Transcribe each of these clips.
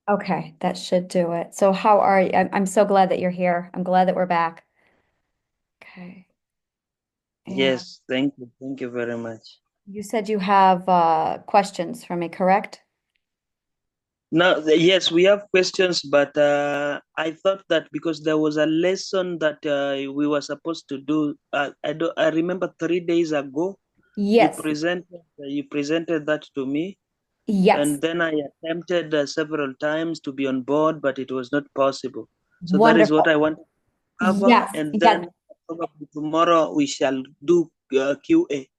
Okay, that should do it. So how are you? I'm so glad that you're here. I'm glad that we're back. Okay. And Yes, thank you. Thank you very much. you said you have questions for me, correct? Now, yes, we have questions, but I thought that because there was a lesson that we were supposed to do, I remember 3 days ago Yes. you presented that to me, Yes. and then I attempted several times to be on board, but it was not possible. So that is what Wonderful. I want to cover, Yes. and Yeah. then probably tomorrow we shall do QA.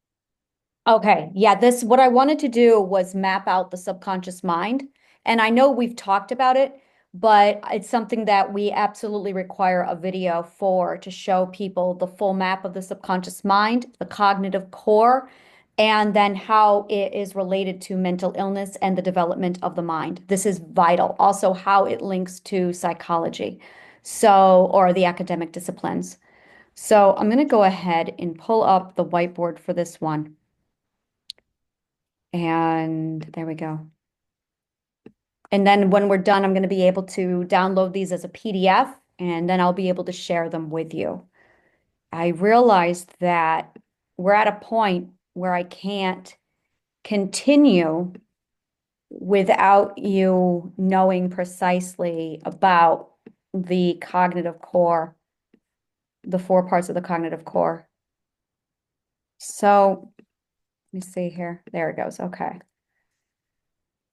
Okay. Yeah, this what I wanted to do was map out the subconscious mind. And I know we've talked about it, but it's something that we absolutely require a video for to show people the full map of the subconscious mind, the cognitive core, and then how it is related to mental illness and the development of the mind. This is vital. Also, how it links to psychology, so, or the academic disciplines. So I'm going to go ahead and pull up the whiteboard for this one. And there we go. And then when we're done, I'm going to be able to download these as a PDF, and then I'll be able to share them with you. I realized that we're at a point where I can't continue without you knowing precisely about the cognitive core, the four parts of the cognitive core. So let me see here. There it goes. Okay.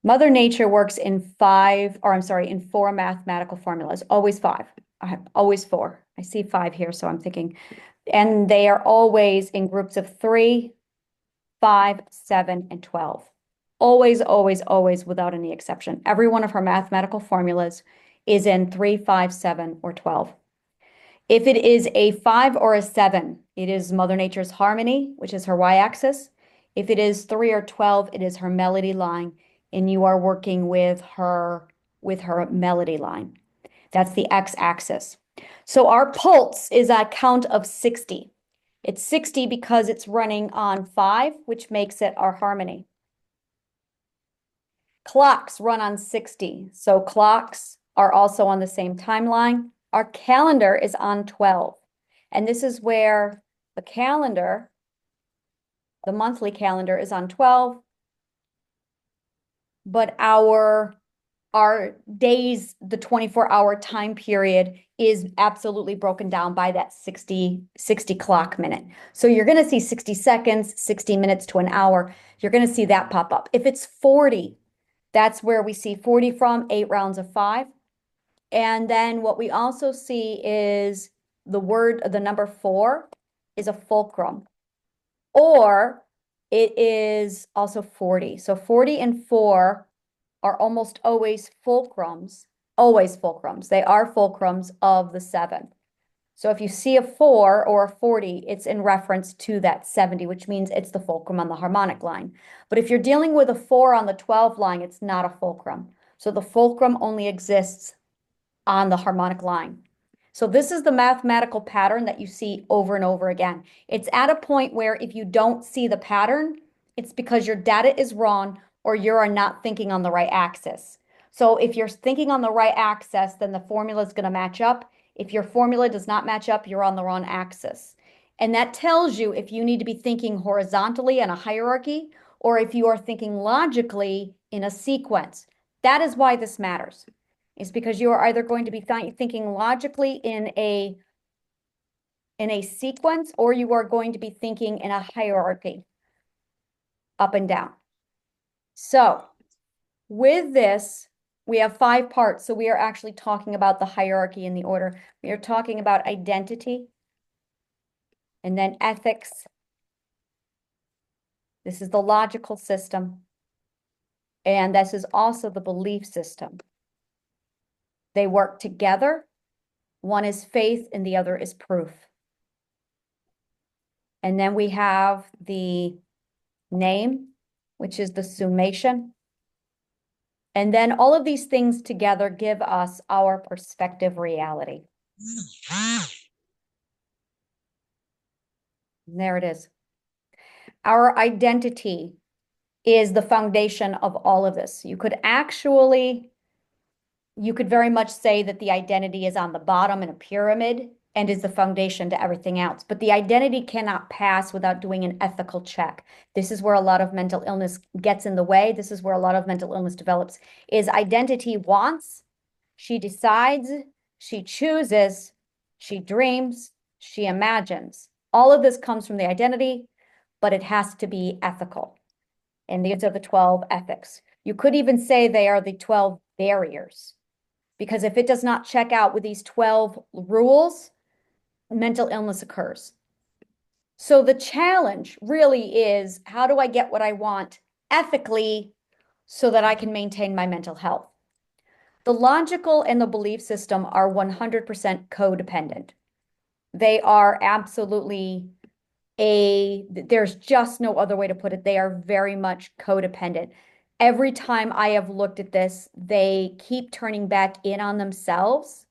Mother Nature works in five, or I'm sorry, in four mathematical formulas, always five. I have always four. I see five here, so I'm thinking, and they are always in groups of 3, 5, 7, and 12. Always, always, always, without any exception. Every one of her mathematical formulas is in 3, 5, 7, or 12. If it is a 5 or a 7, it is Mother Nature's harmony, which is her y-axis. If it is 3 or 12, it is her melody line, and you are working with her melody line. That's the x-axis. So our pulse is a count of 60. It's 60 because it's running on 5, which makes it our harmony. Clocks run on 60. So clocks are also on the same timeline. Our calendar is on 12. And this is where the calendar, the monthly calendar is on 12, but our days, the 24-hour time period is absolutely broken down by that 60 clock minute. So you're going to see 60 seconds, 60 minutes to an hour. You're going to see that pop up. If it's 40, that's where we see 40 from 8 rounds of 5. And then what we also see is the number 4 is a fulcrum, or it is also 40. So 40 and 4 are almost always fulcrums, always fulcrums. They are fulcrums of the 7. So if you see a 4 or a 40, it's in reference to that 70, which means it's the fulcrum on the harmonic line. But if you're dealing with a 4 on the 12 line, it's not a fulcrum. So the fulcrum only exists on the harmonic line. So this is the mathematical pattern that you see over and over again. It's at a point where if you don't see the pattern, it's because your data is wrong or you are not thinking on the right axis. So if you're thinking on the right axis, then the formula is going to match up. If your formula does not match up, you're on the wrong axis. And that tells you if you need to be thinking horizontally in a hierarchy or if you are thinking logically in a sequence. That is why this matters, is because you are either going to be thinking logically in a sequence or you are going to be thinking in a hierarchy up and down. So with this, we have 5 parts. So we are actually talking about the hierarchy in the order. We are talking about identity and then ethics. This is the logical system. And this is also the belief system. They work together. One is faith and the other is proof. And then we have the name, which is the summation. And then all of these things together give us our perspective reality. And there it is. Our identity is the foundation of all of this. You could very much say that the identity is on the bottom in a pyramid and is the foundation to everything else. But the identity cannot pass without doing an ethical check. This is where a lot of mental illness gets in the way. This is where a lot of mental illness develops, is identity wants, she decides, she chooses, she dreams, she imagines. All of this comes from the identity, but it has to be ethical. And these are the 12 ethics. You could even say they are the 12 barriers, because if it does not check out with these 12 rules, mental illness occurs. So the challenge really is, how do I get what I want ethically so that I can maintain my mental health? The logical and the belief system are 100% codependent. They are absolutely there's just no other way to put it. They are very much codependent. Every time I have looked at this, they keep turning back in on themselves,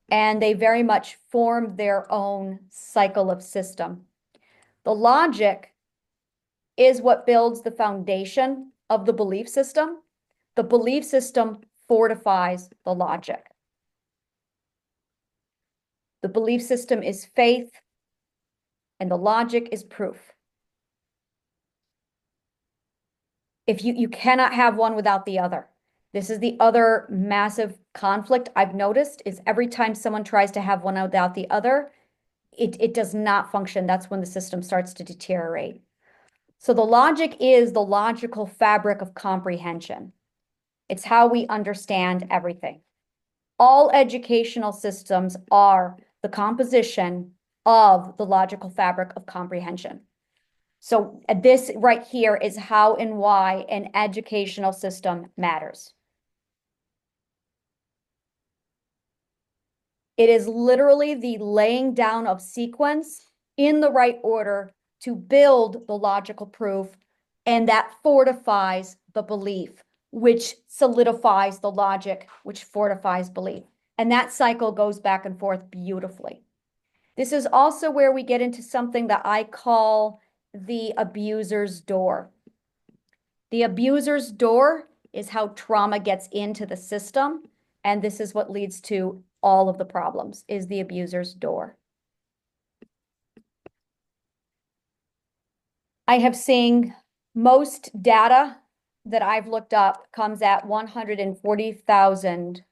and they very much form their own cycle of system. The logic is what builds the foundation of the belief system. The belief system fortifies the logic. The belief system is faith, and the logic is proof. If you cannot have one without the other. This is the other massive conflict I've noticed, is every time someone tries to have one without the other, it does not function. That's when the system starts to deteriorate. So the logic is the logical fabric of comprehension. It's how we understand everything. All educational systems are the composition of the logical fabric of comprehension. So this right here is how and why an educational system matters. It is literally the laying down of sequence in the right order to build the logical proof, and that fortifies the belief, which solidifies the logic, which fortifies belief. And that cycle goes back and forth beautifully. This is also where we get into something that I call the abuser's door. The abuser's door is how trauma gets into the system, and this is what leads to all of the problems, is the abuser's door. I have seen most data that I've looked up comes at 140,000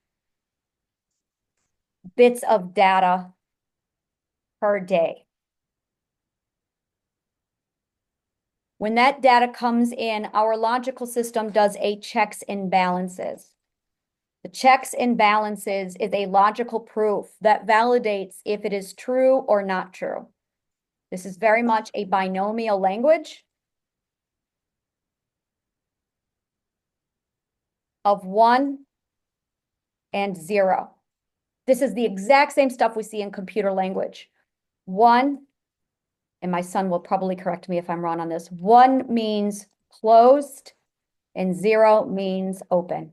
bits of data per day. When that data comes in, our logical system does a checks and balances. The checks and balances is a logical proof that validates if it is true or not true. This is very much a binomial language of 1 and 0. This is the exact same stuff we see in computer language. 1, and my son will probably correct me if I'm wrong on this, 1 means closed and 0 means open.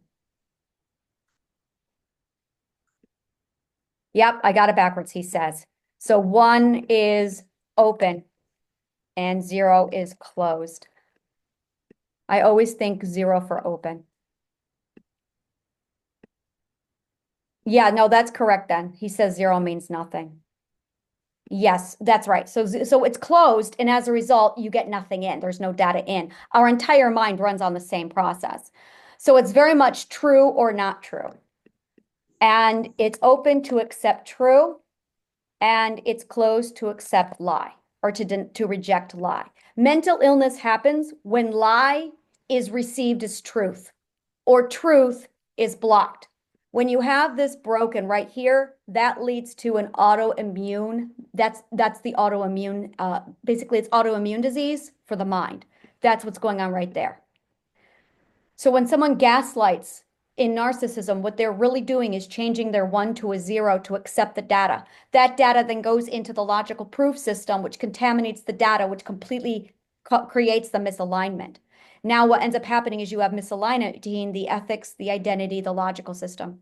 Yep, I got it backwards, he says. So 1 is open and 0 is closed. I always think 0 for open. Yeah, no, that's correct then. He says 0 means nothing. Yes, that's right. So it's closed, and as a result, you get nothing in. There's no data in. Our entire mind runs on the same process. So it's very much true or not true. And it's open to accept true, and it's closed to accept lie, or to reject lie. Mental illness happens when lie is received as truth, or truth is blocked. When you have this broken right here, that leads to an autoimmune. That's the autoimmune. Basically, it's autoimmune disease for the mind. That's what's going on right there. So when someone gaslights in narcissism, what they're really doing is changing their 1 to a 0 to accept the data. That data then goes into the logical proof system, which contaminates the data, which completely creates the misalignment. Now what ends up happening is you have misalignment between the ethics, the identity, the logical system.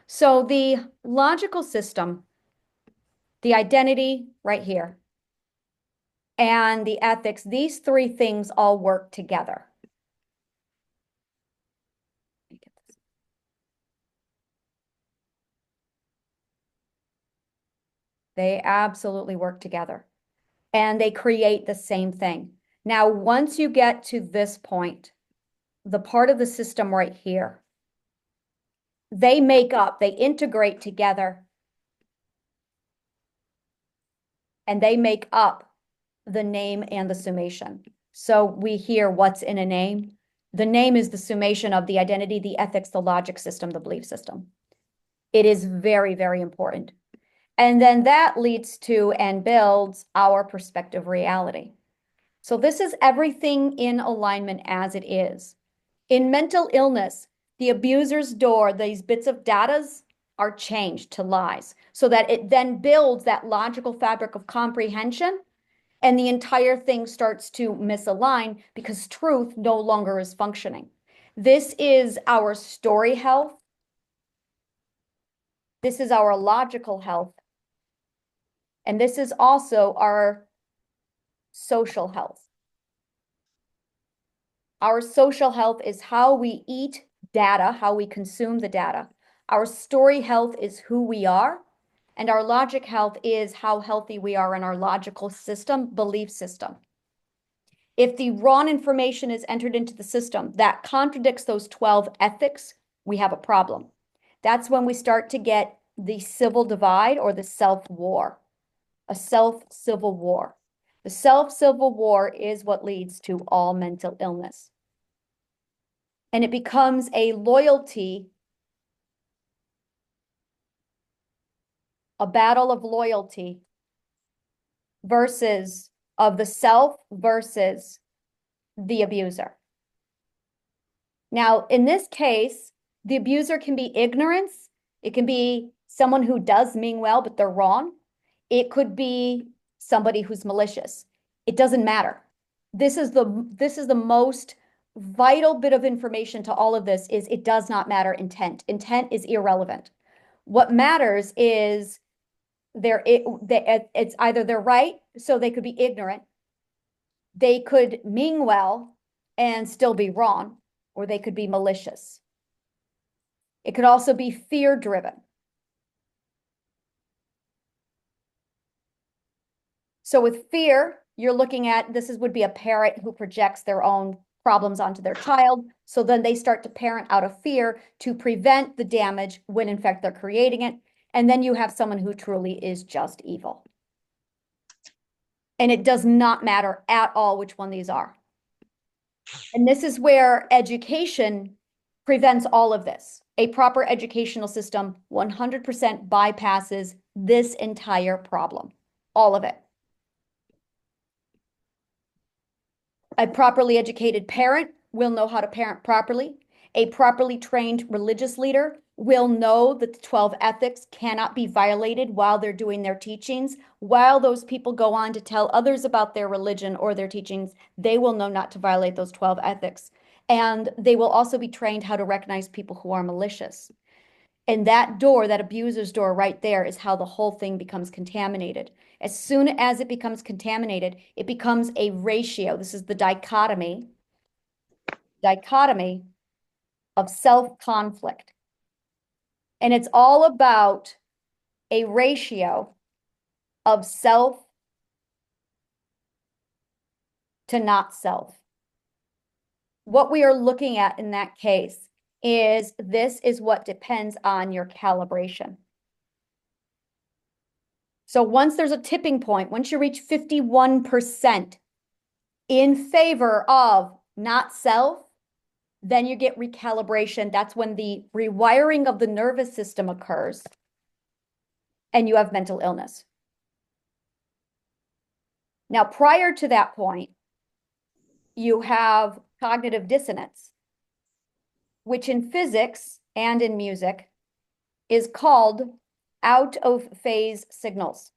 So the logical system, the identity right here, and the ethics, these three things all work together. They absolutely work together and they create the same thing. Now, once you get to this point, the part of the system right here, they make up, they integrate together, and they make up the name and the summation. So we hear what's in a name. The name is the summation of the identity, the ethics, the logic system, the belief system. It is very, very important. And then that leads to and builds our perspective reality. So this is everything in alignment as it is. In mental illness, the abuser's door, these bits of datas are changed to lies so that it then builds that logical fabric of comprehension, and the entire thing starts to misalign because truth no longer is functioning. This is our story health. This is our logical health. And this is also our social health. Our social health is how we eat data, how we consume the data. Our story health is who we are. And our logic health is how healthy we are in our logical system, belief system. If the wrong information is entered into the system that contradicts those 12 ethics, we have a problem. That's when we start to get the civil divide or the self-war, a self-civil war. The self-civil war is what leads to all mental illness. And it becomes a loyalty, a battle of loyalty versus of the self versus the abuser. Now, in this case, the abuser can be ignorance. It can be someone who does mean well, but they're wrong. It could be somebody who's malicious. It doesn't matter. This is the most vital bit of information to all of this is it does not matter intent. Intent is irrelevant. What matters is it's either they're right, so they could be ignorant. They could mean well and still be wrong, or they could be malicious. It could also be fear-driven. So with fear, you're looking at, would be a parent who projects their own problems onto their child. So then they start to parent out of fear to prevent the damage when in fact they're creating it. And then you have someone who truly is just evil. And it does not matter at all which one these are. And this is where education prevents all of this. A proper educational system 100% bypasses this entire problem, all of it. A properly educated parent will know how to parent properly. A properly trained religious leader will know that the 12 ethics cannot be violated while they're doing their teachings. While those people go on to tell others about their religion or their teachings, they will know not to violate those 12 ethics. And they will also be trained how to recognize people who are malicious. And that door, that abuser's door right there, is how the whole thing becomes contaminated. As soon as it becomes contaminated, it becomes a ratio. This is the dichotomy of self-conflict. And it's all about a ratio of self to not self. What we are looking at in that case is this is what depends on your calibration. So once there's a tipping point, once you reach 51% in favor of not self, then you get recalibration. That's when the rewiring of the nervous system occurs and you have mental illness. Now, prior to that point, you have cognitive dissonance, which in physics and in music is called out of phase signals.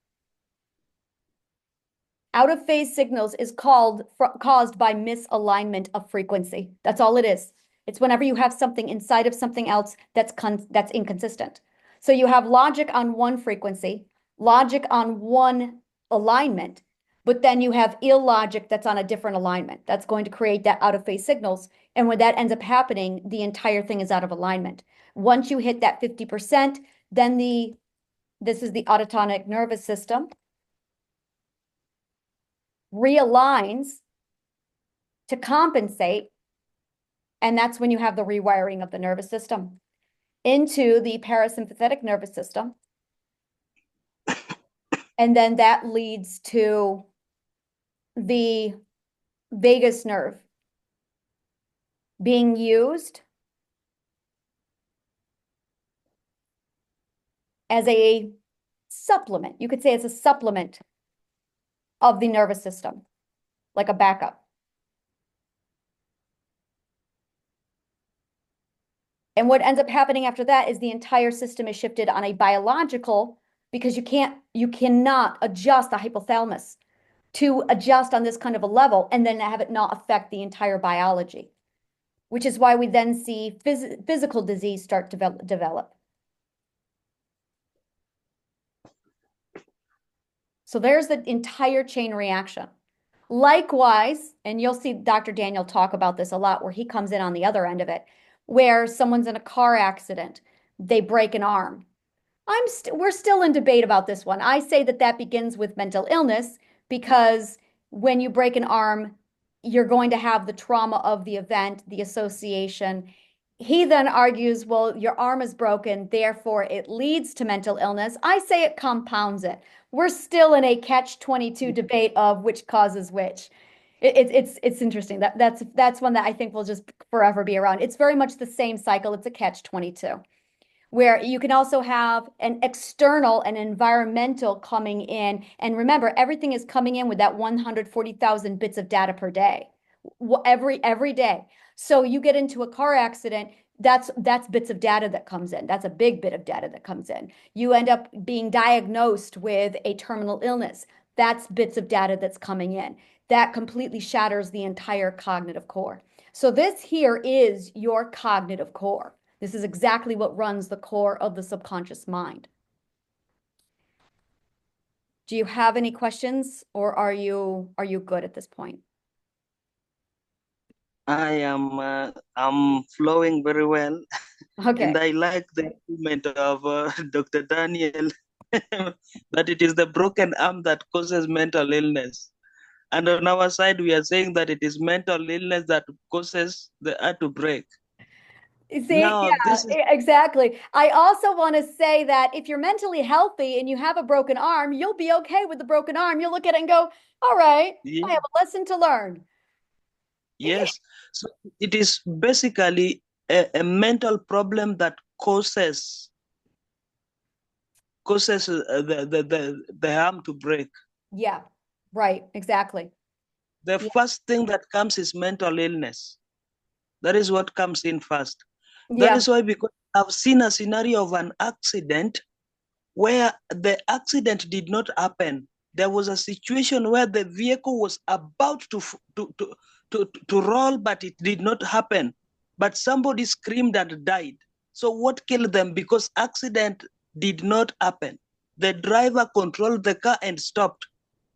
Out of phase signals is caused by misalignment of frequency. That's all it is. It's whenever you have something inside of something else that's inconsistent. So you have logic on one frequency, logic on one alignment, But then you have illogic that's on a different alignment. That's going to create that out of phase signals. And when that ends up happening, the entire thing is out of alignment. Once you hit that 50%, then this is the autonomic nervous system realigns to compensate. And that's when you have the rewiring of the nervous system into the parasympathetic nervous system. And then that leads to the vagus nerve being used as a supplement. You could say it's a supplement of the nervous system, like a backup. And what ends up happening after that is the entire system is shifted on a biological, because you cannot adjust the hypothalamus to adjust on this kind of a level and then have it not affect the entire biology, which is why we then see physical disease start to develop. So there's the entire chain reaction. Likewise, and you'll see Dr. Daniel talk about this a lot, where he comes in on the other end of it, where someone's in a car accident, they break an arm. We're still in debate about this one. I say that that begins with mental illness, because when you break an arm, you're going to have the trauma of the event, the association. He then argues, well, your arm is broken, therefore it leads to mental illness. I say it compounds it. We're still in a catch-22 debate of which causes which. It's interesting. That's one that I think will just forever be around. It's very much the same cycle. It's a catch-22, where you can also have an external and environmental coming in. And remember, everything is coming in with that 140,000 bits of data per day, every day. So you get into a car accident, that's bits of data that comes in. That's a big bit of data that comes in. You end up being diagnosed with a terminal illness. That's bits of data that's coming in. That completely shatters the entire cognitive core. So this here is your cognitive core. This is exactly what runs the core of the subconscious mind. Do you have any questions, or are you good at this point? I'm flowing very well, Okay. and I like the argument of Dr. Daniel that it is the broken arm that causes mental illness. And on our side, we are saying that it is mental illness that causes the heart to break. See, Now, yeah, this is, exactly. I also want to say that if you're mentally healthy and you have a broken arm, you'll be okay with the broken arm. You'll look at it and go, all right, I yeah, have a lesson to learn. yes. So it is basically a mental problem that causes the arm to break. Yeah, right, exactly. The Yeah, first thing that comes is mental illness. That is what comes in first. That yeah, is why, because I've seen a scenario of an accident where the accident did not happen. There was a situation where the vehicle was about to roll, but it did not happen. But somebody screamed and died. So what killed them? Because accident did not happen. The driver controlled the car and stopped,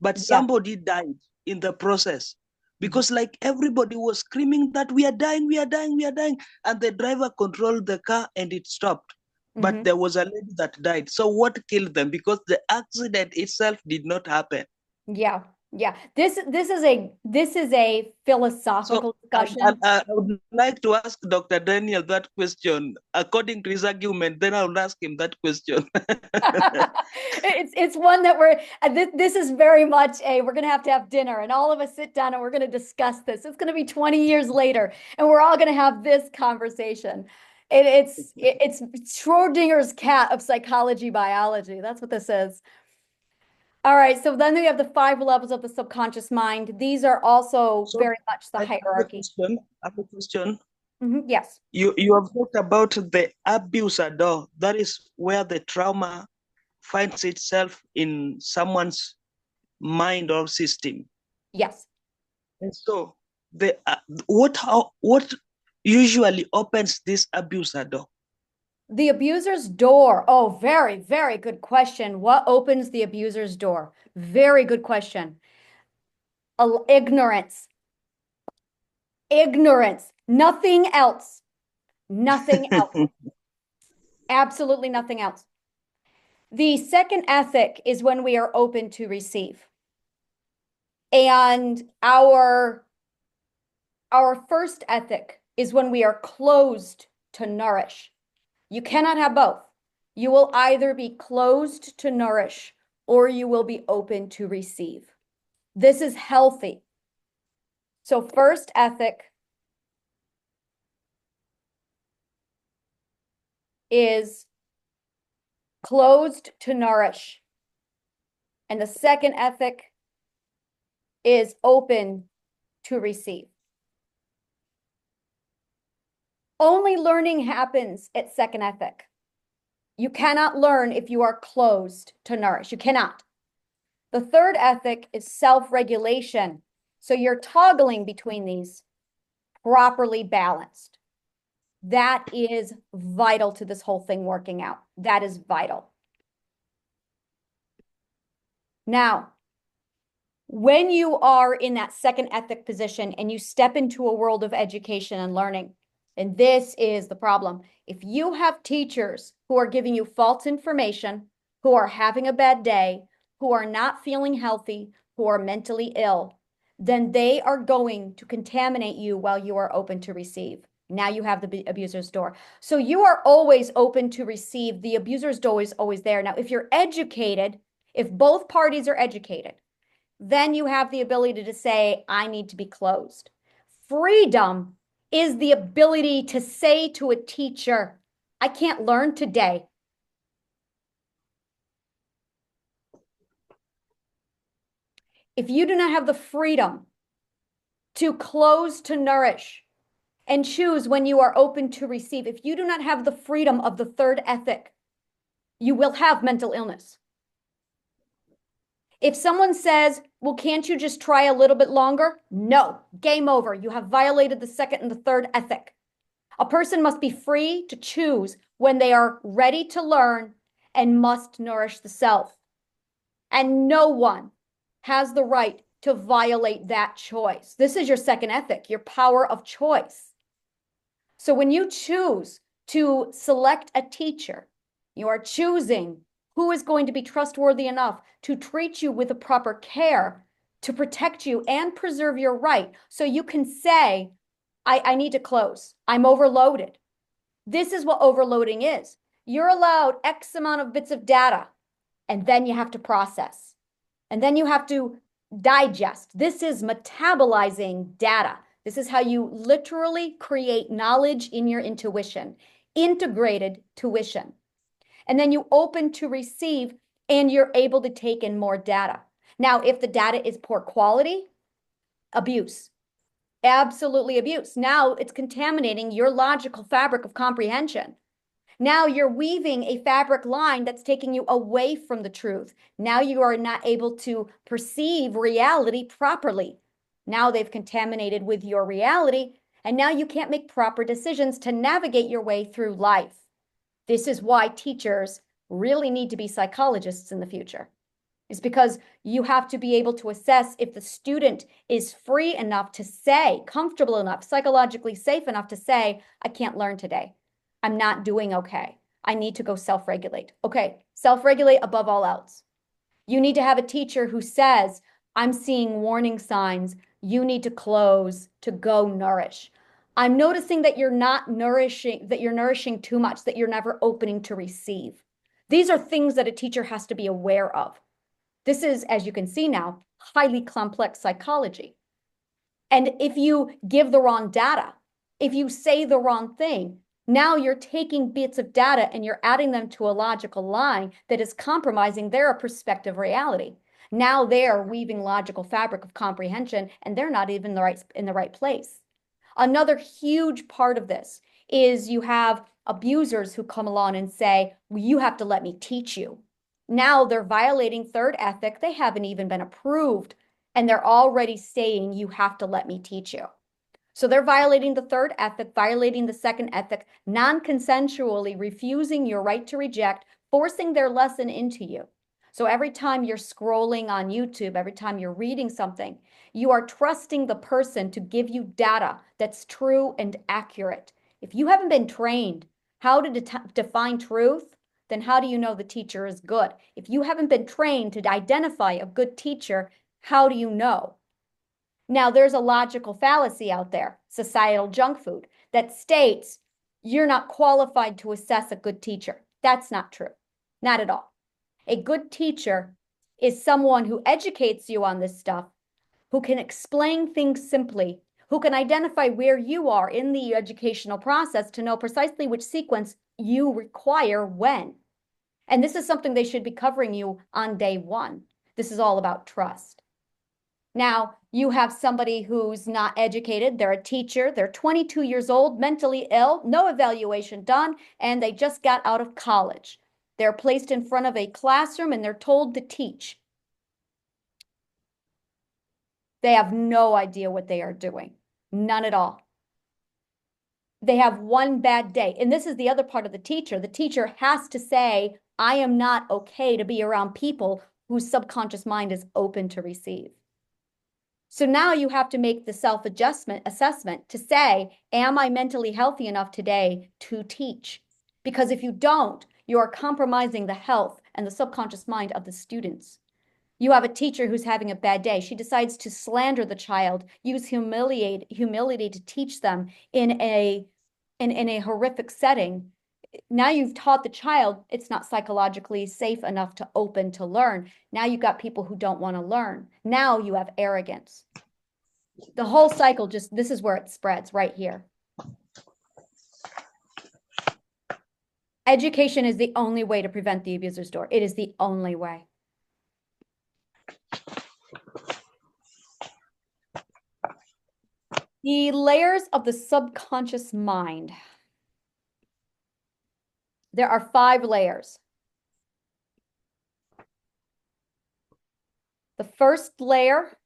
but yeah. somebody died in the process. Mhm, Because like everybody was screaming that we are dying, we are dying, we are dying. And the driver controlled the car and it stopped, but mhm. there was a lady that died. So what killed them? Because the accident itself did not happen. Yeah, yeah. This is a So philosophical discussion. I would like to ask Dr. Daniel that question. According to his argument, then I will ask him that question. It's one that this is very much we're gonna have to have dinner and all of us sit down and we're gonna discuss this. It's gonna be 20 years later and we're all gonna have this conversation. It's Schrodinger's cat of psychology biology. That's what this is. All right, so then we have the 5 levels of the subconscious mind. These are also So very much the I have a hierarchy. question. I have a question. Yes. You have talked about the abuser door. That is where the trauma finds itself in someone's mind or system. Yes. And so the what usually opens this abuser door? The abuser's door. Oh, very, very good question. What opens the abuser's door? Very good question. Ignorance. Ignorance. Nothing else. Nothing else. Absolutely nothing else. The second ethic is when we are open to receive. And our first ethic is when we are closed to nourish. You cannot have both. You will either be closed to nourish or you will be open to receive. This is healthy. So first ethic is closed to nourish. And the second ethic is open to receive. Only learning happens at second ethic. You cannot learn if you are closed to nourish. You cannot. The third ethic is self-regulation. So you're toggling between these, properly balanced. That is vital to this whole thing working out. That is vital. Now, when you are in that second ethic position and you step into a world of education and learning, and this is the problem, if you have teachers who are giving you false information, who are having a bad day, who are not feeling healthy, who are mentally ill, then they are going to contaminate you while you are open to receive. Now you have the abuser's door. So you are always open to receive. The abuser's door is always there. Now, if you're educated, if both parties are educated, then you have the ability to say, I need to be closed. Freedom is the ability to say to a teacher, I can't learn today. If you do not have the freedom to close to nourish and choose when you are open to receive, if you do not have the freedom of the third ethic, you will have mental illness. If someone says, well, can't you just try a little bit longer? No, game over. You have violated the second and the third ethic. A person must be free to choose when they are ready to learn and must nourish the self. And no one has the right to violate that choice. This is your second ethic, your power of choice. So when you choose to select a teacher, you are choosing who is going to be trustworthy enough to treat you with the proper care, to protect you and preserve your right. So you can say, I need to close. I'm overloaded. This is what overloading is. You're allowed X amount of bits of data, and then you have to process. And then you have to digest. This is metabolizing data. This is how you literally create knowledge in your intuition, integrated tuition. And then you open to receive and you're able to take in more data. Now, if the data is poor quality, abuse. Absolutely abuse. Now it's contaminating your logical fabric of comprehension. Now you're weaving a fabric line that's taking you away from the truth. Now you are not able to perceive reality properly. Now they've contaminated with your reality, and now you can't make proper decisions to navigate your way through life. This is why teachers really need to be psychologists in the future. It's because you have to be able to assess if the student is free enough to say, comfortable enough, psychologically safe enough to say, I can't learn today. I'm not doing okay. I need to go self-regulate. Okay, self-regulate above all else. You need to have a teacher who says, I'm seeing warning signs. You need to close to go nourish. I'm noticing that you're not nourishing, that you're nourishing too much, that you're never opening to receive. These are things that a teacher has to be aware of. This is, as you can see now, highly complex psychology. And if you give the wrong data, if you say the wrong thing, now you're taking bits of data and you're adding them to a logical line that is compromising their perspective reality. Now they're weaving logical fabric of comprehension and they're not even in the right place. Another huge part of this is you have abusers who come along and say, well, you have to let me teach you. Now they're violating third ethic. They haven't even been approved. And they're already saying, you have to let me teach you. So they're violating the third ethic, violating the second ethic, non-consensually refusing your right to reject, forcing their lesson into you. So every time you're scrolling on YouTube, every time you're reading something, You are trusting the person to give you data that's true and accurate. If you haven't been trained how to define truth, then how do you know the teacher is good? If you haven't been trained to identify a good teacher, how do you know? Now, there's a logical fallacy out there, societal junk food, that states you're not qualified to assess a good teacher. That's not true. Not at all. A good teacher is someone who educates you on this stuff, who can explain things simply, who can identify where you are in the educational process to know precisely which sequence you require when. And this is something they should be covering you on day one. This is all about trust. Now, you have somebody who's not educated, they're a teacher, they're 22 years old, mentally ill, no evaluation done, and they just got out of college. They're placed in front of a classroom and they're told to teach. They have no idea what they are doing, none at all. They have one bad day. And this is the other part of the teacher. The teacher has to say, I am not okay to be around people whose subconscious mind is open to receive. So now you have to make the self-adjustment assessment to say, am I mentally healthy enough today to teach? Because if you don't, you are compromising the health and the subconscious mind of the students. You have a teacher who's having a bad day. She decides to slander the child, use humility to teach them in a horrific setting. Now you've taught the child it's not psychologically safe enough to open to learn. Now you've got people who don't want to learn. Now you have arrogance. The whole cycle this is where it spreads right here. Education is the only way to prevent the abuser's door. It is the only way. The layers of the subconscious mind. There are 5 layers. The first layer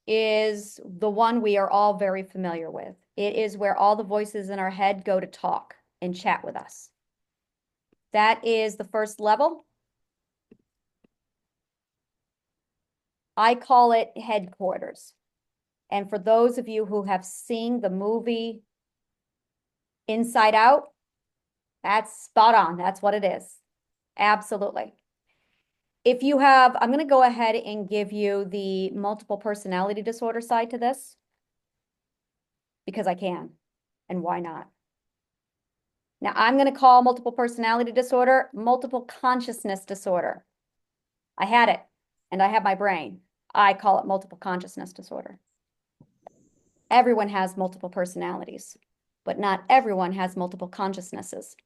is the one we are all very familiar with. It is where all the voices in our head go to talk and chat with us. That is the first level. I call it headquarters. And for those of you who have seen the movie Inside Out, that's spot on. That's what it is. Absolutely. If you have, I'm going to go ahead and give you the multiple personality disorder side to this because I can, and why not? Now, I'm going to call multiple personality disorder multiple consciousness disorder. I had it, and I have my brain. I call it multiple consciousness disorder. Everyone has multiple personalities, but not everyone has multiple consciousnesses.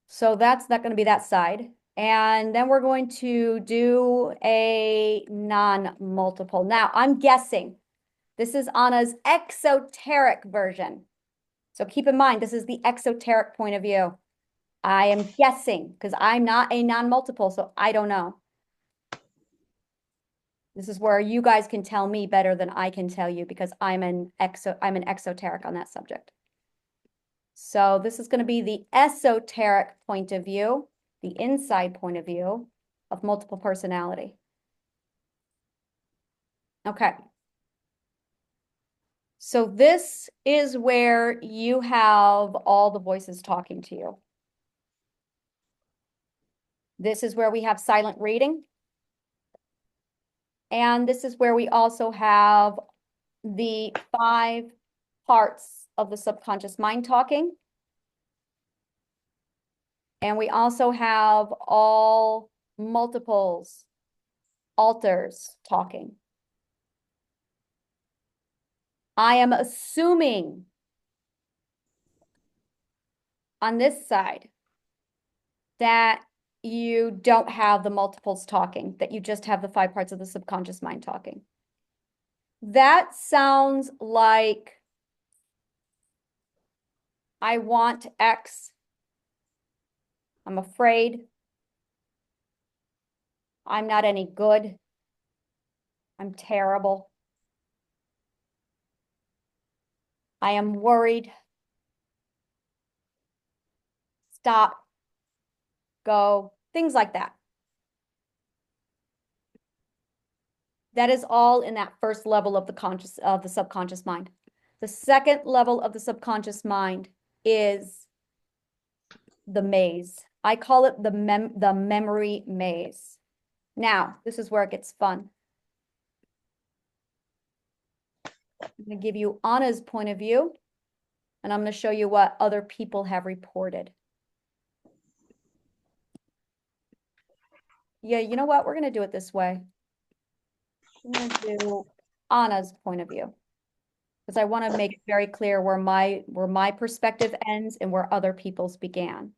So that's not going to be that side. And then we're going to do a non-multiple. Now, I'm guessing this is Anna's exoteric version. So keep in mind, this is the exoteric point of view. I am guessing because I'm not a non-multiple, so I don't know. This is where you guys can tell me better than I can tell you because I'm an exoteric on that subject. So this is going to be the esoteric point of view, the inside point of view of multiple personality. Okay. So this is where you have all the voices talking to you. This is where we have silent reading. And this is where we also have the 5 parts of the subconscious mind talking. And we also have all multiples, alters talking. I am assuming on this side that you don't have the multiples talking, that you just have the 5 parts of the subconscious mind talking. That sounds like I want X. I'm afraid. I'm not any good. I'm terrible. I am worried. Stop. Go. Things like that. That is all in that first level of the subconscious mind. The second level of the subconscious mind is the maze. I call it the memory maze. Now, this is where it gets fun. I'm going to give you Anna's point of view, and I'm going to show you what other people have reported. Yeah, you know what? We're going to do it this way. I'm going to do Anna's point of view because I want to make it very clear where my perspective ends and where other people's began.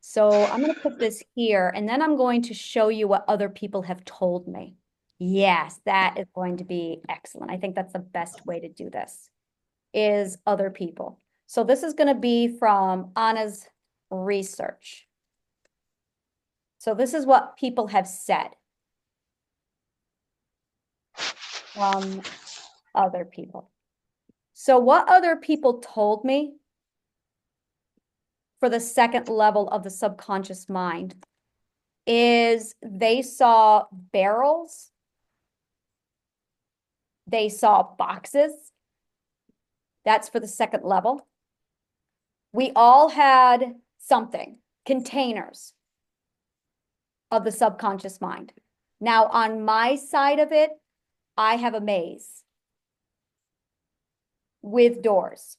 So I'm going to put this here, and then I'm going to show you what other people have told me. Yes, that is going to be excellent. I think that's the best way to do this, is other people. So this is going to be from Anna's research. So this is what people have said from other people. So what other people told me for the second level of the subconscious mind is they saw barrels, they saw boxes. That's for the second level. We all had something, containers of the subconscious mind. Now, on my side of it, I have a maze with doors.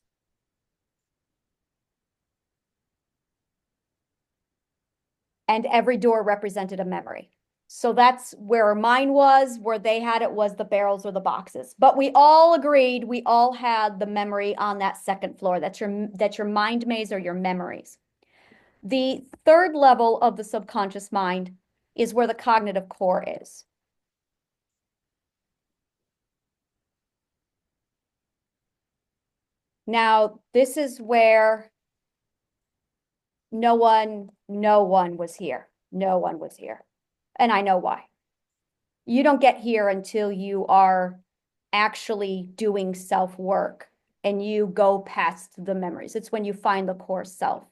And every door represented a memory. So that's where mine was, where they had it was the barrels or the boxes. But we all agreed, we all had the memory on that second floor. That's your mind maze or your memories. The third level of the subconscious mind is where the cognitive core is. Now, this is where no one was here. No one was here. And I know why. You don't get here until you are actually doing self-work and you go past the memories. It's when you find the core self.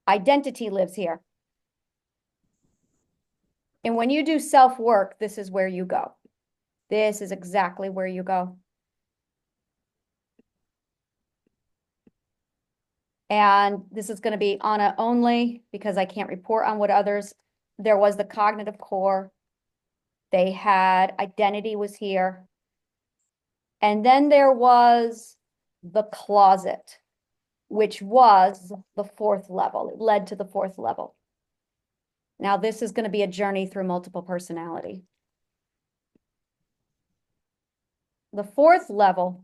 Identity lives here. And when you do self-work, this is where you go. This is exactly where you go. And this is going to be Anna only because I can't report on what others. There was the cognitive core. They had identity was here. And then there was the closet, which was the fourth level. It led to the fourth level. Now, this is going to be a journey through multiple personality. The fourth level.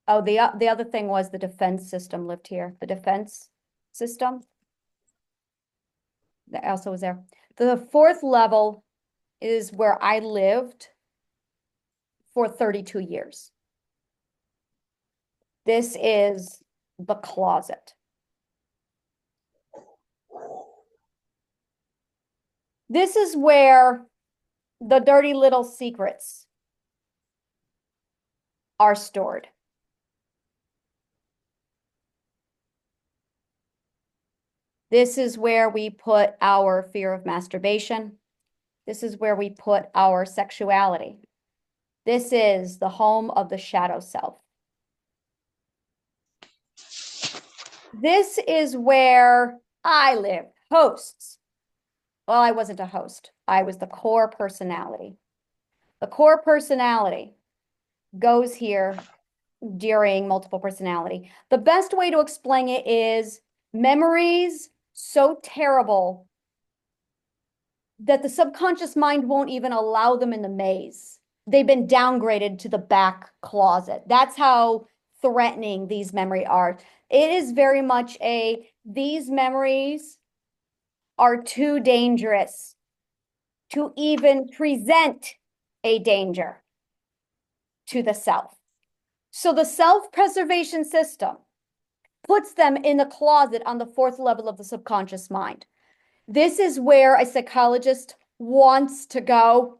Oh, the other thing was the defense system lived here. The defense system that also was there. The fourth level is where I lived for 32 years. This is the closet. This is where the dirty little secrets are stored. This is where we put our fear of masturbation. This is where we put our sexuality. This is the home of the shadow self. This is where I lived, hosts. Well, I wasn't a host. I was the core personality. The core personality goes here during multiple personality. The best way to explain it is memories so terrible that the subconscious mind won't even allow them in the maze. They've been downgraded to the back closet. That's how threatening these memories are. It is very much these memories are too dangerous to even present a danger to the self. So the self-preservation system puts them in the closet on the fourth level of the subconscious mind. This is where a psychologist wants to go.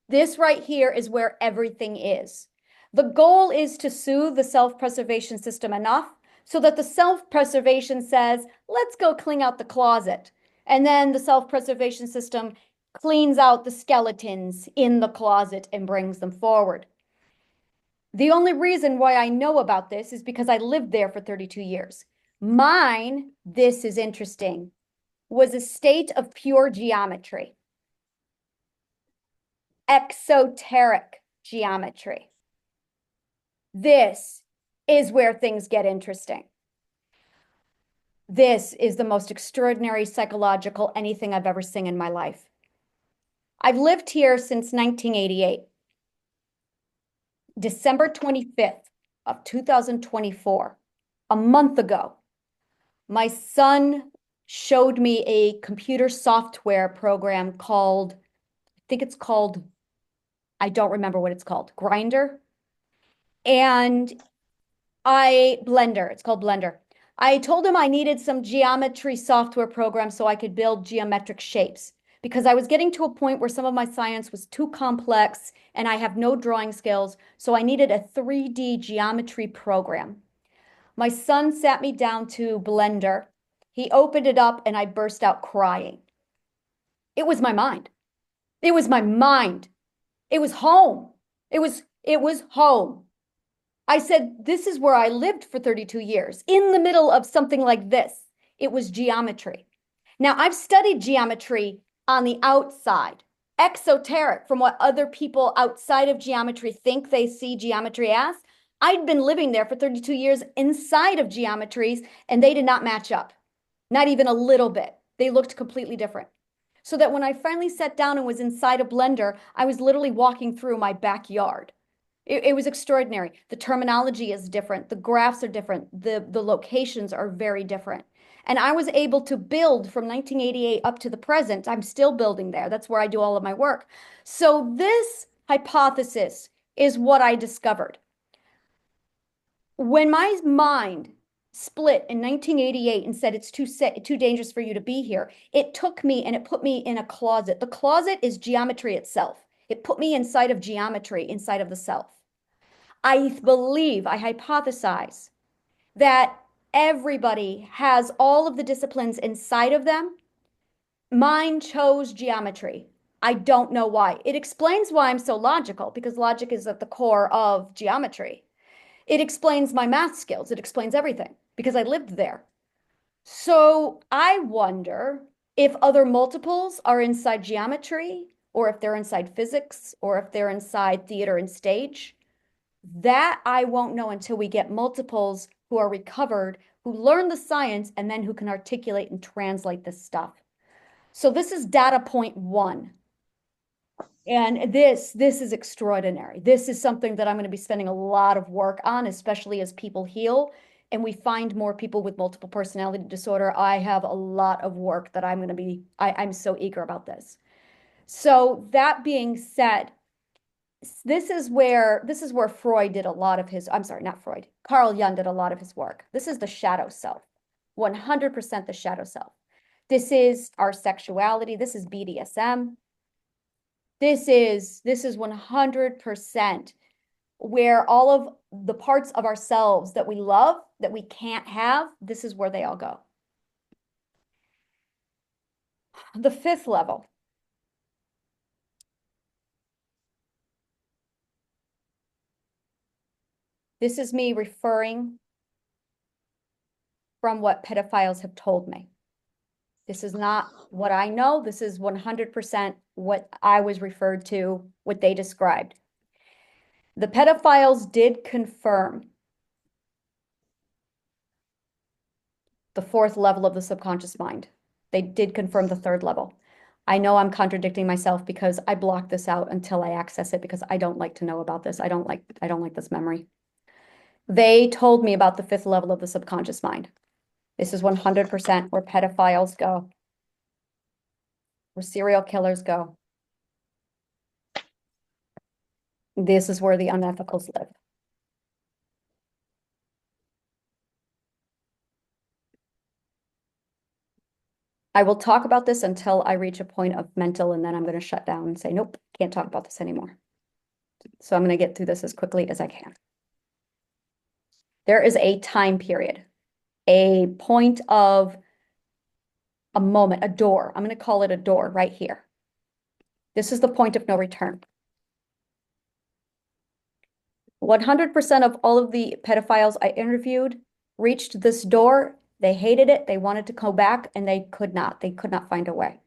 This right here is where everything is. The goal is to soothe the self-preservation system enough So that the self-preservation says, let's go clean out the closet. And then the self-preservation system cleans out the skeletons in the closet and brings them forward. The only reason why I know about this is because I lived there for 32 years. Mine, this is interesting, was a state of pure geometry, exoteric geometry. This is where things get interesting. This is the most extraordinary psychological anything I've ever seen in my life. I've lived here since 1988. December 25th of 2024, a month ago, my son showed me a computer software program called, I think it's called, I don't remember what it's called, Grinder. And Blender, it's called Blender. I told him I needed some geometry software program so I could build geometric shapes because I was getting to a point where some of my science was too complex and I have no drawing skills. So I needed a 3D geometry program. My son sat me down to Blender. He opened it up and I burst out crying. It was my mind. It was my mind. It was home. It was home. I said, this is where I lived for 32 years, in the middle of something like this. It was geometry. Now, I've studied geometry on the outside, exoteric from what other people outside of geometry think they see geometry as. I'd been living there for 32 years inside of geometries, and they did not match up, not even a little bit. They looked completely different. So that when I finally sat down and was inside a Blender, I was literally walking through my backyard. It was extraordinary. The terminology is different. The graphs are different. The locations are very different. And I was able to build from 1988 up to the present. I'm still building there. That's where I do all of my work. So this hypothesis is what I discovered. When my mind split in 1988 and said it's too dangerous for you to be here, it took me and it put me in a closet. The closet is geometry itself. It put me inside of geometry, inside of the self. I believe, I hypothesize that everybody has all of the disciplines inside of them. Mine chose geometry. I don't know why. It explains why I'm so logical, because logic is at the core of geometry. It explains my math skills. It explains everything because I lived there. So I wonder if other multiples are inside geometry, or if they're inside physics, or if they're inside theater and stage. That I won't know until we get multiples who are recovered, who learn the science, and then who can articulate and translate this stuff. So this is data point one. And this is extraordinary. This is something that I'm going to be spending a lot of work on, especially as people heal and we find more people with multiple personality disorder. I have a lot of work that I'm so eager about this. So that being said, this is where Freud did a lot of his, I'm sorry, not Freud, Carl Jung did a lot of his work. This is the shadow self, 100% the shadow self. This is our sexuality. This is BDSM. This is 100% where all of the parts of ourselves that we love, that we can't have, this is where they all go. The fifth level. This is me referring from what pedophiles have told me. This is not what I know. This is 100% what I was referred to, what they described. The pedophiles did confirm the fourth level of the subconscious mind. They did confirm the third level. I know I'm contradicting myself because I block this out until I access it because I don't like to know about this. I don't like this memory. They told me about the fifth level of the subconscious mind. This is 100% where pedophiles go, where serial killers go. This is where the unethicals live. I will talk about this until I reach a point of mental, and then I'm going to shut down and say, nope, can't talk about this anymore. So I'm going to get through this as quickly as I can. There is a time period. a point of a moment, a door. I'm going to call it a door right here. This is the point of no return. 100% of all of the pedophiles I interviewed reached this door. They hated it. They wanted to go back and they could not. They could not find a way.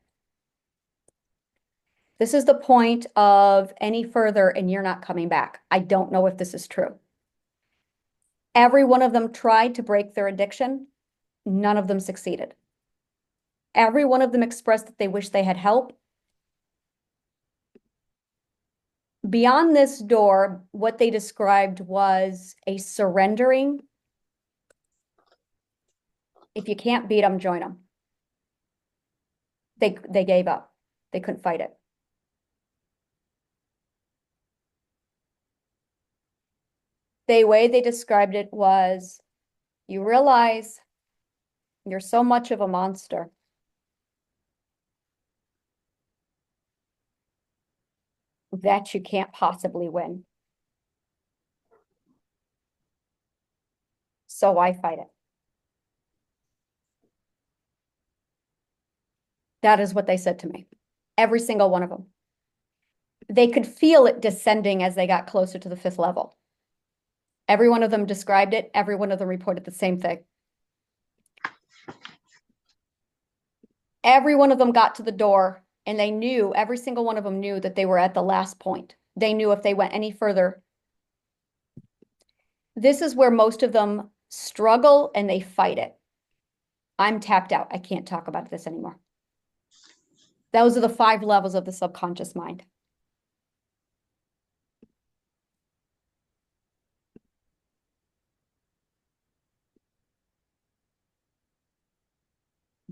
This is the point of any further and you're not coming back. I don't know if this is true. Every one of them tried to break their addiction. None of them succeeded. Every one of them expressed that they wish they had help. Beyond this door, what they described was a surrendering. If you can't beat them, join them. They gave up. They couldn't fight it. The way they described it was, you realize you're so much of a monster. That you can't possibly win. So why fight it? That is what they said to me. Every single one of them. They could feel it descending as they got closer to the 5th level. Every one of them described it. Every one of them reported the same thing. Every one of them got to the door and they knew, every single one of them knew that they were at the last point. They knew if they went any further. This is where most of them struggle and they fight it. I'm tapped out. I can't talk about this anymore. Those are the 5 levels of the subconscious mind.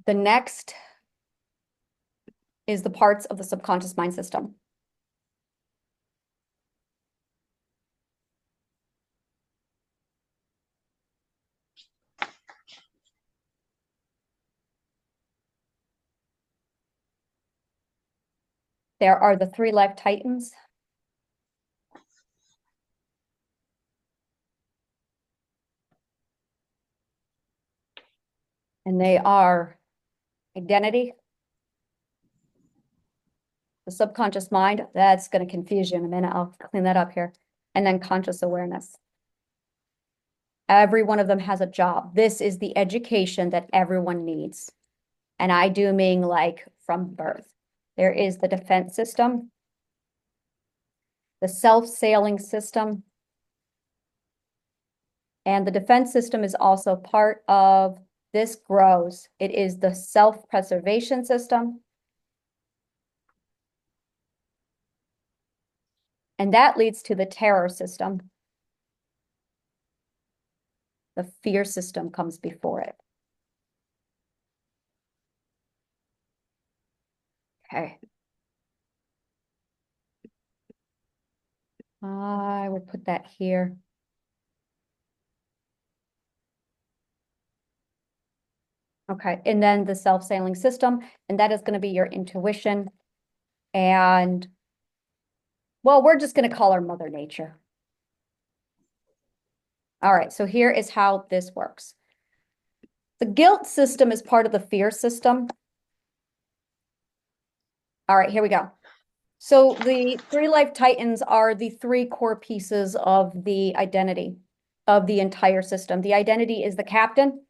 The next is the parts of the subconscious mind system. There are the 3 life titans. And they are identity, the subconscious mind. That's going to confuse you in a minute. I'll clean that up here. And then conscious awareness. Every one of them has a job. This is the education that everyone needs. And I do mean like from birth. There is the defense system, the self-sailing system, and the defense system is also part of this grows. It is the self-preservation system. And that leads to the terror system. The fear system comes before it. Okay. I would put that here. Okay, and then the self-sailing system, and that is going to be your intuition. And, well, we're just going to call her Mother Nature. All right, so here is how this works. The guilt system is part of the fear system. All right, here we go. So the 3 life titans are the 3 core pieces of the identity of the entire system. The identity is the captain,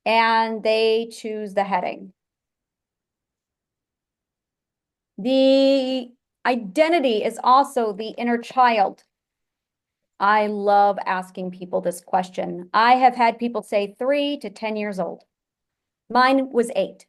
and they choose the heading. The identity is also the inner child. I love asking people this question. I have had people say 3 to 10 years old. Mine was 8.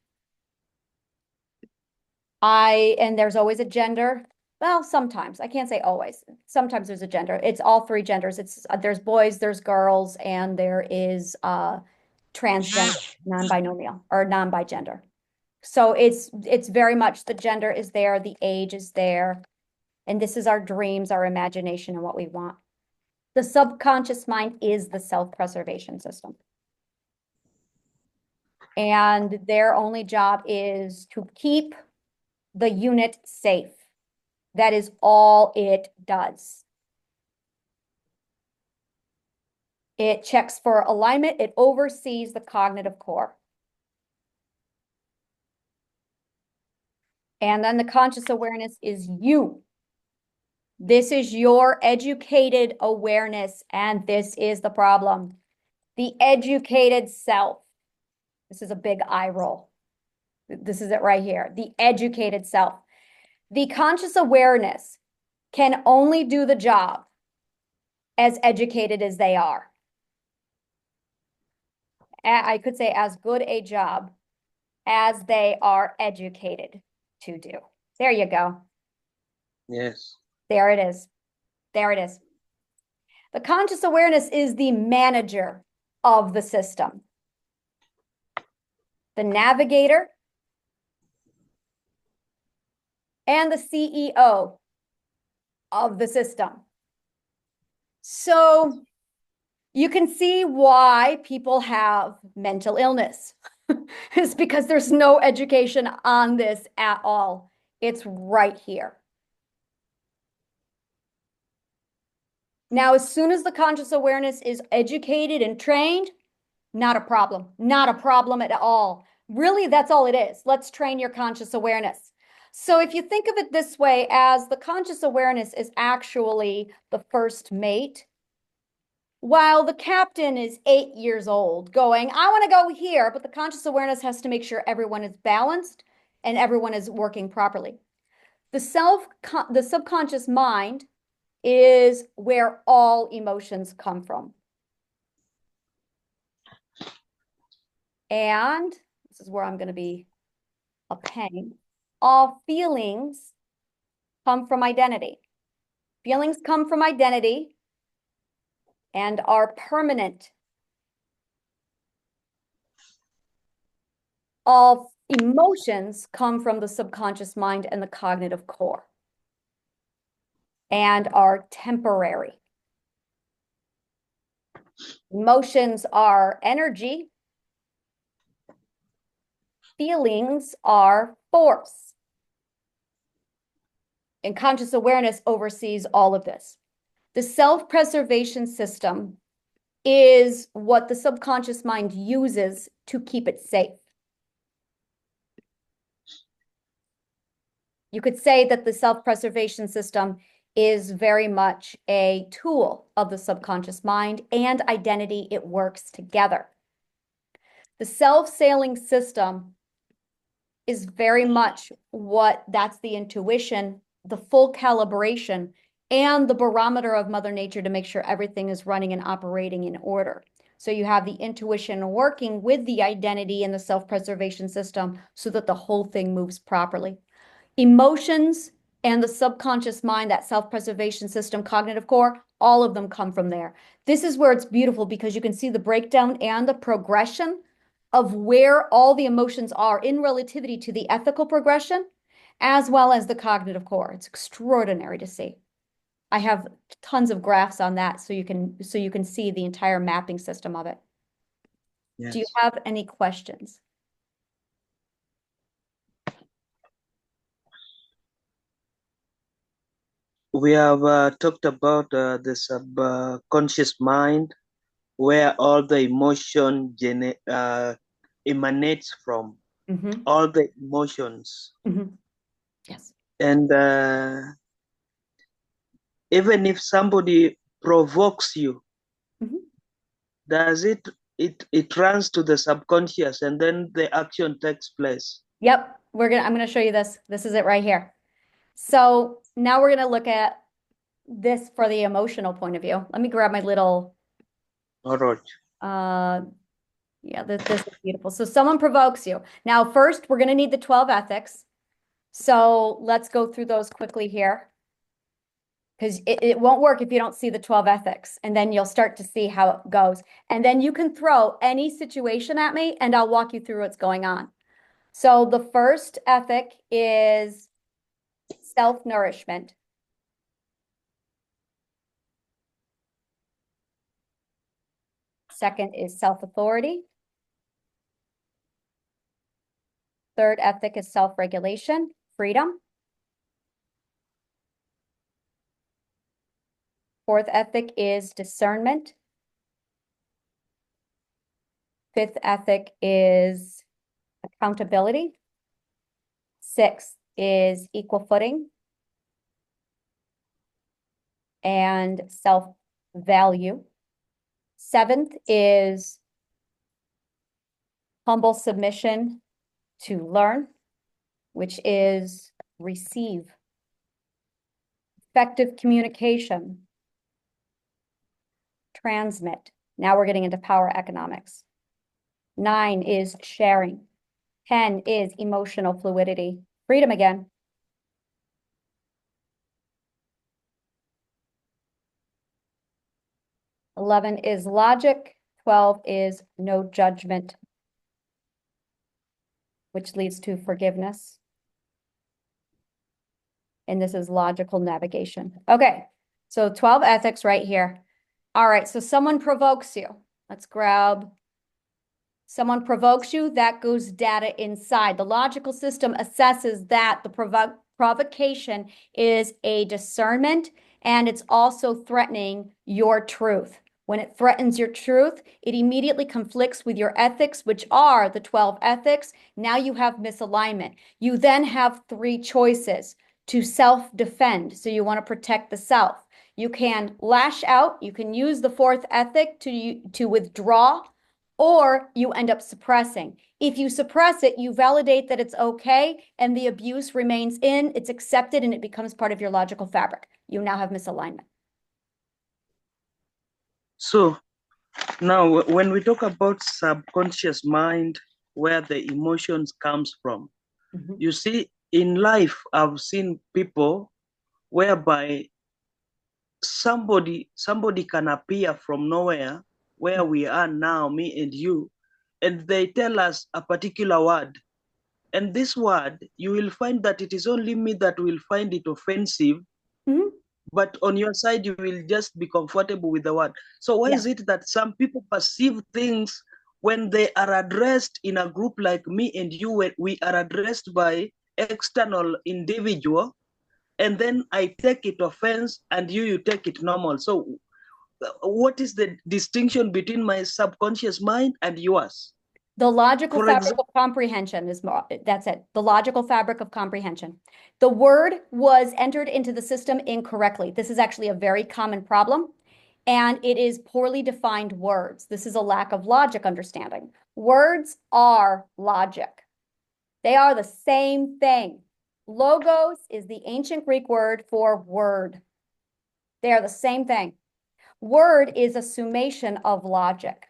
And there's always a gender. Well, sometimes. I can't say always. Sometimes there's a gender. It's all 3 genders. There's boys, there's girls, and there is transgender, non-binomial or non-bigender. So it's very much the gender is there, the age is there, and this is our dreams, our imagination, and what we want. The subconscious mind is the self-preservation system. And their only job is to keep the unit safe. That is all it does. It checks for alignment. It oversees the cognitive core. And then the conscious awareness is you. This is your educated awareness, and this is the problem. The educated self. This is a big eye roll. This is it right here. The educated self. The conscious awareness can only do the job as educated as they are. I could say as good a job as they are educated to do. There you go. Yes. There it is. There it is. The conscious awareness is the manager of the system, the navigator, and the CEO of the system. So you can see why people have mental illness. It's because there's no education on this at all. It's right here. Now, as soon as the conscious awareness is educated and trained, not a problem. Not a problem at all. Really, that's all it is. Let's train your conscious awareness. So if you think of it this way, as the conscious awareness is actually the first mate, while the captain is 8 years old going, I want to go here, but the conscious awareness has to make sure everyone is balanced and everyone is working properly. The subconscious mind is where all emotions come from. And this is where I'm going to be a pain. All feelings come from identity. Feelings come from identity and are permanent. All emotions come from the subconscious mind and the cognitive core and are temporary. Emotions are energy. Feelings are force. And conscious awareness oversees all of this. The self-preservation system is what the subconscious mind uses to keep it safe. You could say that the self-preservation system is very much a tool of the subconscious mind and identity. It works together. The self-sailing system is very much that's the intuition, the full calibration, and the barometer of Mother Nature to make sure everything is running and operating in order. So you have the intuition working with the identity and the self-preservation system so that the whole thing moves properly. Emotions and the subconscious mind, that self-preservation system, cognitive core, all of them come from there. This is where it's beautiful because you can see the breakdown and the progression of where all the emotions are in relativity to the ethical progression, as well as the cognitive core. It's extraordinary to see. I have tons of graphs on that so you can see the entire mapping system of it. Yes. Do you have any questions? We have talked about the subconscious mind, where all the emotion emanates from, all the emotions. Yes. And even if somebody provokes you, does it runs to the subconscious and then the action takes place? Yep. I'm going to show you this. This is it right here. So now we're going to look at this for the emotional point of view. Let me grab my little, All right. yeah, this is beautiful. So someone provokes you. Now, first, we're going to need the 12 ethics. So let's go through those quickly here. Because it won't work if you don't see the 12 ethics. And then you'll start to see how it goes. And then you can throw any situation at me and I'll walk you through what's going on. So the first ethic is self-nourishment. Second is self-authority. Third ethic is self-regulation, freedom. Fourth ethic is discernment. Fifth ethic is accountability. Sixth is equal footing and self-value. Seventh is humble submission to learn, which is receive. Effective communication, transmit. Now we're getting into power economics. 9 is sharing. 10 is emotional fluidity. Freedom again. 11 is logic. 12 is no judgment, which leads to forgiveness. And this is logical navigation. Okay, so 12 ethics right here. All right, so someone provokes you. Let's grab, someone provokes you, that goes data inside. The logical system assesses that the provocation is a discernment and it's also threatening your truth. When it threatens your truth, it immediately conflicts with your ethics, which are the 12 ethics. Now you have misalignment. You then have 3 choices to self-defend. So you want to protect the self. You can lash out. You can use the 4th ethic to withdraw, or you end up suppressing. If you suppress it, you validate that it's okay, and the abuse remains in, it's accepted, and it becomes part of your logical fabric. You now have misalignment. So now, when we talk about subconscious mind, where the emotions comes from, you see, in life, I've seen people whereby somebody can appear from nowhere, where we are now, me and you, and they tell us a particular word. And this word, you will find that it is only me that will find it offensive, but on your side, you will just be comfortable with the word. So why is it that some people perceive things when they are addressed in a group like me and you, when we are addressed by external individual, and then I take it offense and you take it normal? So what is the distinction between my subconscious mind and yours? The logical For fabric example, of comprehension is more, that's it. The logical fabric of comprehension. The word was entered into the system incorrectly. This is actually a very common problem, and it is poorly defined words. This is a lack of logic understanding. Words are logic. They are the same thing. Logos is the ancient Greek word for word. They are the same thing. Word is a summation of logic.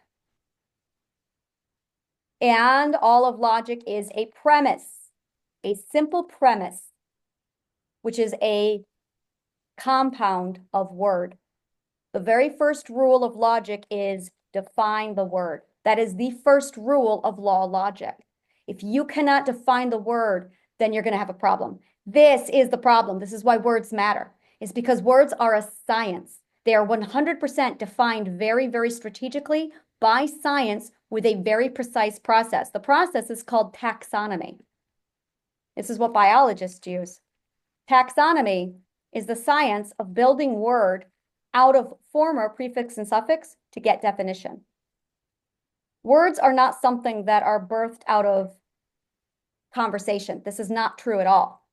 And all of logic is a premise, a simple premise, which is a compound of word. The very first rule of logic is define the word. That is the first rule of law logic. If you cannot define the word, then you're going to have a problem. This is the problem. This is why words matter. It's because words are a science. They are 100% defined very, very strategically by science with a very precise process. The process is called taxonomy. This is what biologists use. Taxonomy is the science of building word out of former prefix and suffix to get definition. Words are not something that are birthed out of conversation. This is not true at all.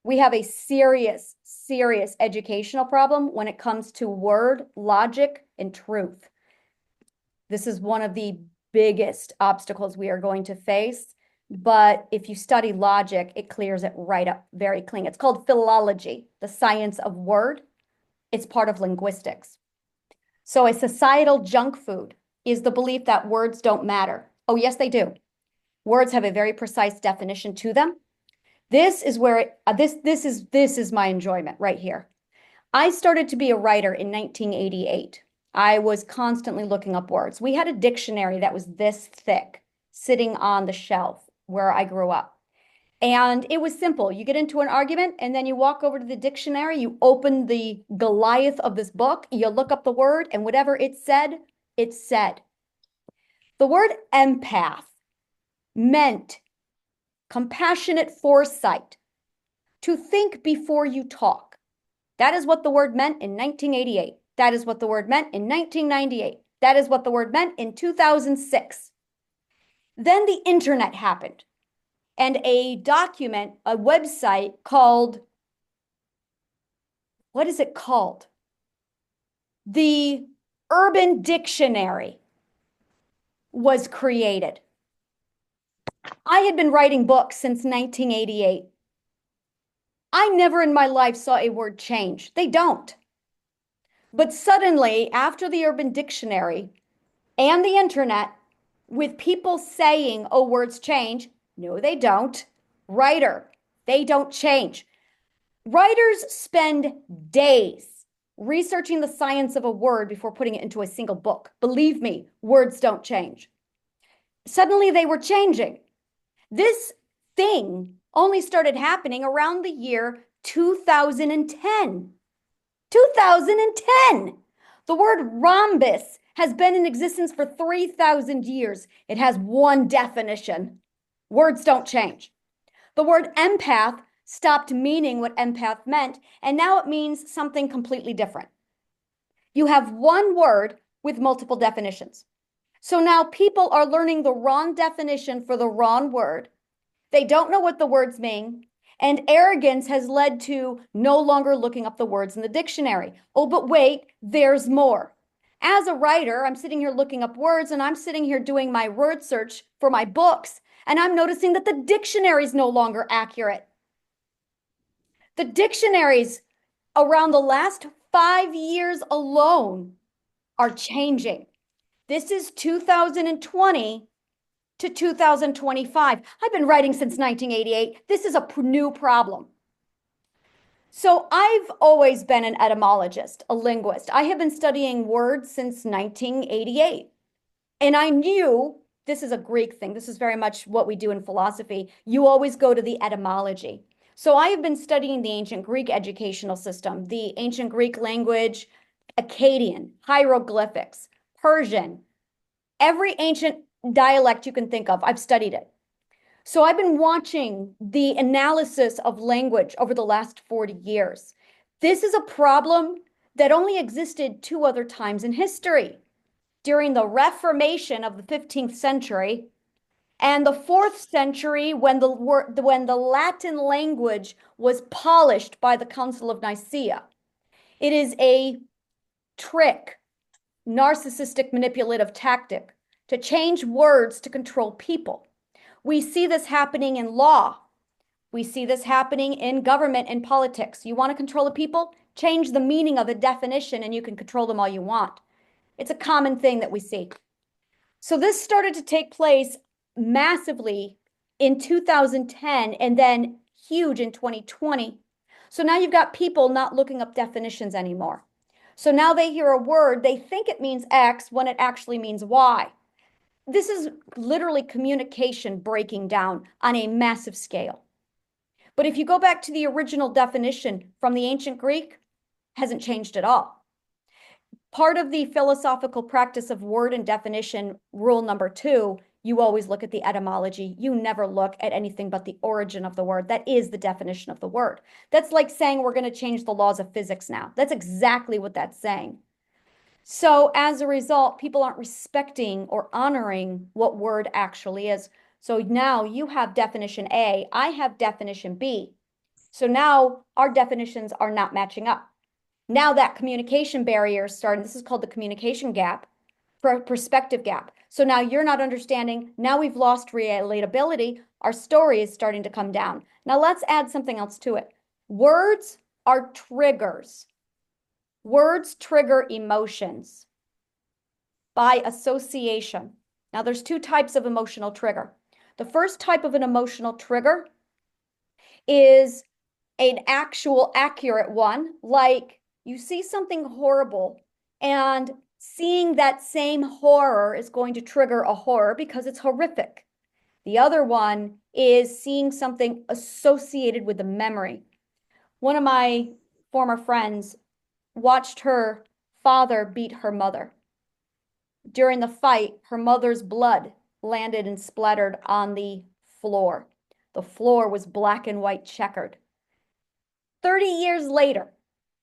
We have a serious, serious educational problem when it comes to word, logic, and truth. This is one of the biggest obstacles we are going to face. But if you study logic, it clears it right up very clean. It's called philology, the science of word. It's part of linguistics. So a societal junk food is the belief that words don't matter. Oh, yes, they do. Words have a very precise definition to them. This is where this is my enjoyment right here. I started to be a writer in 1988. I was constantly looking up words. We had a dictionary that was this thick sitting on the shelf where I grew up. And it was simple. You get into an argument and then you walk over to the dictionary, you open the Goliath of this book, you look up the word, and whatever it said, it said. The word empath meant compassionate foresight, to think before you talk. That is what the word meant in 1988. That is what the word meant in 1998. That is what the word meant in 2006. Then the internet happened, and a document, a website called, what is it called? The Urban Dictionary was created. I had been writing books since 1988. I never in my life saw a word change. They don't. But suddenly, after the Urban Dictionary and the internet, with people saying, oh, words change, no, they don't. Writer, they don't change. Writers spend days researching the science of a word before putting it into a single book. Believe me, words don't change. Suddenly they were changing. This thing only started happening around the year 2010. 2010. The word rhombus has been in existence for 3,000 years. It has one definition. Words don't change. The word empath stopped meaning what empath meant, and now it means something completely different. You have one word with multiple definitions. So now people are learning the wrong definition for the wrong word. They don't know what the words mean. And arrogance has led to no longer looking up the words in the dictionary. Oh, but wait, there's more. As a writer, I'm sitting here looking up words and I'm sitting here doing my word search for my books, and I'm noticing that the dictionary is no longer accurate. The dictionaries around the last 5 years alone are changing. This is 2020 to 2025. I've been writing since 1988. This is a new problem. So I've always been an etymologist, a linguist. I have been studying words since 1988. And I knew this is a Greek thing. This is very much what we do in philosophy. You always go to the etymology. So I have been studying the ancient Greek educational system, the ancient Greek language, Akkadian, hieroglyphics, Persian, every ancient dialect you can think of. I've studied it. So I've been watching the analysis of language over the last 40 years. This is a problem that only existed two other times in history. During the Reformation of the 15th century and the 4th century when the Latin language was polished by the Council of Nicaea. It is a trick, narcissistic manipulative tactic to change words to control people. We see this happening in law. We see this happening in government and politics. You want to control the people? Change the meaning of a definition and you can control them all you want. It's a common thing that we see. So this started to take place massively in 2010 and then huge in 2020. So now you've got people not looking up definitions anymore. So now they hear a word, they think it means X when it actually means Y. This is literally communication breaking down on a massive scale. But if you go back to the original definition from the ancient Greek, hasn't changed at all. Part of the philosophical practice of word and definition, rule number 2, you always look at the etymology. You never look at anything but the origin of the word. That is the definition of the word. That's like saying we're going to change the laws of physics now. That's exactly what that's saying. So as a result, people aren't respecting or honoring what word actually is. So now you have definition A, I have definition B. So now our definitions are not matching up. Now that communication barrier is starting. This is called the communication gap, perspective gap. So now you're not understanding. Now we've lost relatability. Our story is starting to come down. Now let's add something else to it. Words are triggers. Words trigger emotions by association. Now there's two types of emotional trigger. The first type of an emotional trigger is an actual accurate one, like you see something horrible and seeing that same horror is going to trigger a horror because it's horrific. The other one is seeing something associated with a memory. One of my former friends watched her father beat her mother. During the fight, her mother's blood landed and splattered on the floor. The floor was black and white checkered. 30 years later,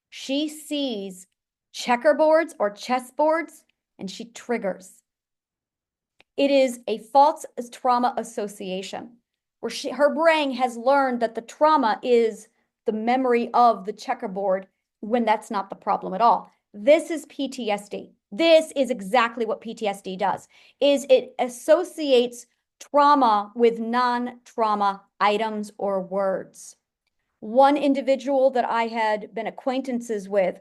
she sees checkerboards or chessboards and she triggers. It is a false trauma association where her brain has learned that the trauma is the memory of the checkerboard when that's not the problem at all. This is PTSD. This is exactly what PTSD does, is it associates trauma with non-trauma items or words. One individual that I had been acquaintances with,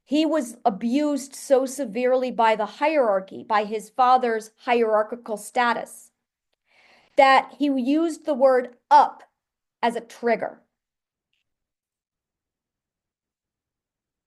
he was abused so severely by the hierarchy, by his father's hierarchical status, that he used the word up as a trigger.